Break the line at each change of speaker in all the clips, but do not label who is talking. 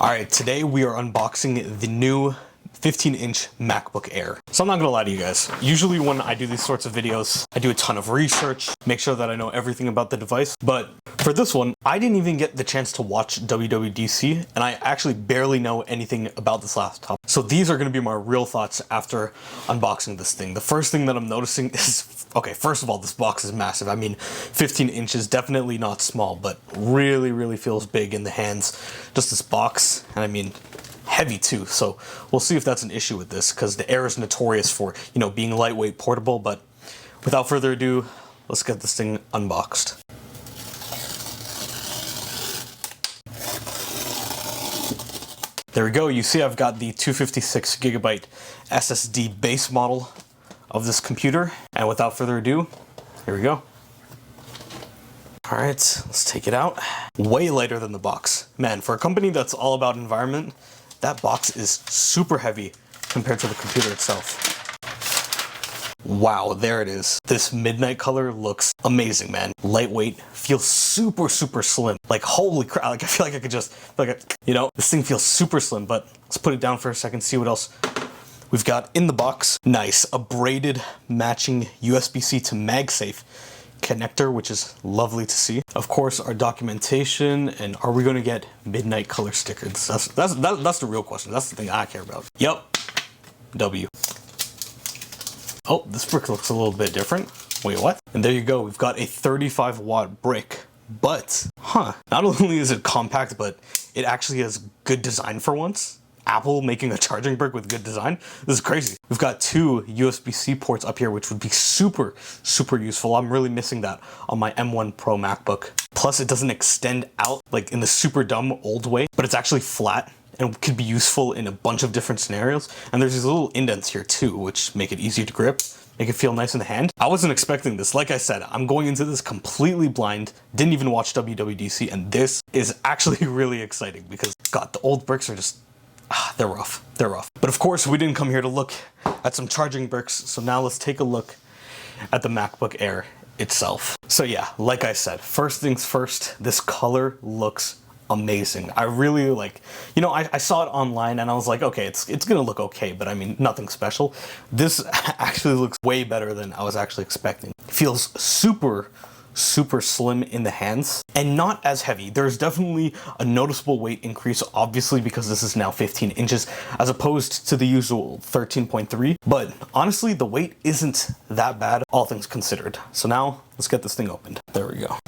Alright, today we are unboxing the new 15-inch MacBook Air. So I'm not gonna lie to you guys. Usually when I do these sorts of videos, I do a ton of research, make sure that I know everything about the device. But for this one, I didn't even get the chance to watch WWDC, and I actually barely know anything about this laptop. So these are gonna be my real thoughts after unboxing this thing. The first thing that I'm noticing is, okay, first of all, this box is massive. I mean, 15 inches, definitely not small, but really feels big in the hands. Just this box, and I mean, heavy too, so we'll see if that's an issue with this, because the Air is notorious for, you know, being lightweight, portable. But without further ado, let's get this thing unboxed. There we go. You see I've got the 256GB SSD base model of this computer, and without further ado, here we go. Alright, let's take it out. Way lighter than the box. Man, for a company that's all about environment, that box is super heavy compared to the computer itself. Wow, there it is. This midnight color looks amazing, man. Lightweight, feels super slim. Like, holy crap, like I feel like I could just, you know, this thing feels super slim. But let's put it down for a second, see what else we've got in the box. Nice, a braided matching USB-C to MagSafe connector, which is lovely to see. Of course, our documentation, and are we going to get midnight color stickers? That's the real question. That's the thing I care about. Yep. W. Oh, this brick looks a little bit different. Wait, what? And there you go. We've got a 35-watt brick. But, not only is it compact, but it actually has good design for once. Apple making a charging brick with good design. This is crazy. We've got two USB-C ports up here, which would be super useful. I'm really missing that on my M1 Pro MacBook. Plus, it doesn't extend out like in the super dumb old way, but it's actually flat and could be useful in a bunch of different scenarios. And there's these little indents here too, which make it easier to grip, make it feel nice in the hand. I wasn't expecting this. Like I said, I'm going into this completely blind, didn't even watch WWDC, and this is actually really exciting because, God, the old bricks are just, they're rough. They're rough. But of course, we didn't come here to look at some charging bricks, so now let's take a look at the MacBook Air itself. So yeah, like I said, first things first, this color looks amazing. I really like, you know, I saw it online and I was like, okay, it's gonna look okay, but I mean, nothing special. This actually looks way better than I was actually expecting. Feels super slim in the hands and not as heavy. There's definitely a noticeable weight increase, obviously, because this is now 15 inches as opposed to the usual 13.3. But honestly, the weight isn't that bad, all things considered. So now let's get this thing opened. There we go.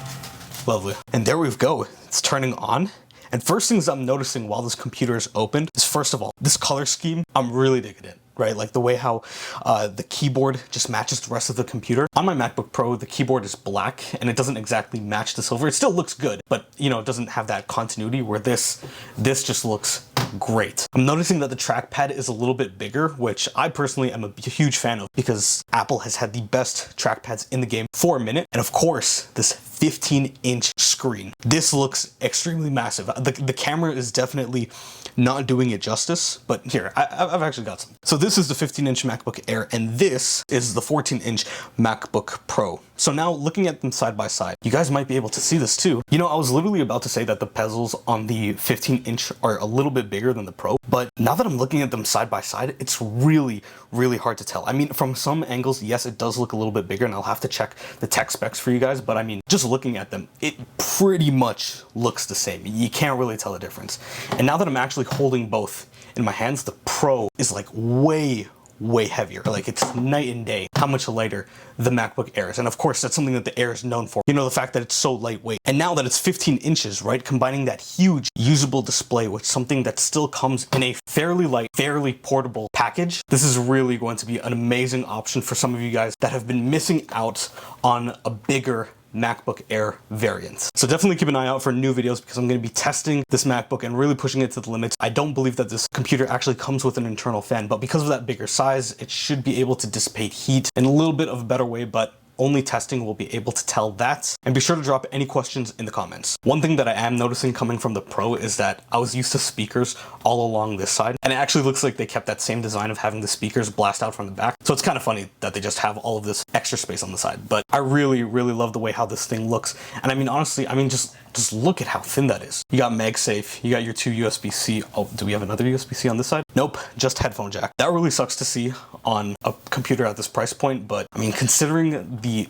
Lovely. And there we go. It's turning on. And first things I'm noticing while this computer is opened is, first of all, this color scheme. I'm really digging it, right? Like the way how the keyboard just matches the rest of the computer. On my MacBook Pro, the keyboard is black and it doesn't exactly match the silver. It still looks good, but you know, it doesn't have that continuity where this just looks great. I'm noticing that the trackpad is a little bit bigger, which I personally am a huge fan of because Apple has had the best trackpads in the game for a minute. And of course, this 15-inch screen. This looks extremely massive. The camera is definitely not doing it justice, but here, I've actually got some. So this is the 15-inch MacBook Air, and this is the 14-inch MacBook Pro. So now looking at them side by side, you guys might be able to see this too. You know, I was literally about to say that the bezels on the 15-inch are a little bit bigger than the Pro, but now that I'm looking at them side by side, it's really hard to tell. I mean, from some angles, yes, it does look a little bit bigger, and I'll have to check the tech specs for you guys, but I mean, just looking at them, it pretty much looks the same. You can't really tell the difference. And now that I'm actually holding both in my hands, the Pro is like way heavier. Like, it's night and day how much lighter the MacBook Air is. And of course, that's something that the Air is known for. You know, the fact that it's so lightweight. And now that it's 15 inches, right? Combining that huge usable display with something that still comes in a fairly light, fairly portable package, this is really going to be an amazing option for some of you guys that have been missing out on a bigger MacBook Air variants. So definitely keep an eye out for new videos because I'm going to be testing this MacBook and really pushing it to the limits. I don't believe that this computer actually comes with an internal fan, but because of that bigger size, it should be able to dissipate heat in a little bit of a better way. But only testing will be able to tell that. And be sure to drop any questions in the comments. One thing that I am noticing coming from the Pro is that I was used to speakers all along this side, and it actually looks like they kept that same design of having the speakers blast out from the back. So it's kind of funny that they just have all of this extra space on the side. But I really, really love the way how this thing looks. And I mean, honestly, just look at how thin that is. You got MagSafe, you got your 2 USB-C. Oh, do we have another USB-C on this side? Nope, just headphone jack. That really sucks to see on a computer at this price point, but I mean, considering the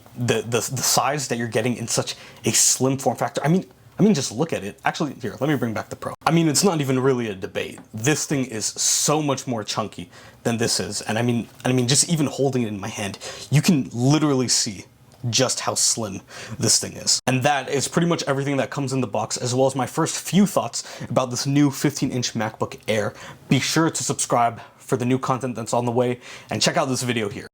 size that you're getting in such a slim form factor, I mean, just look at it. Actually, here, let me bring back the Pro. I mean, it's not even really a debate. This thing is so much more chunky than this is. And I mean, just even holding it in my hand, you can literally see just how slim this thing is. And that is pretty much everything that comes in the box, as well as my first few thoughts about this new 15-inch MacBook Air. Be sure to subscribe for the new content that's on the way, and check out this video here.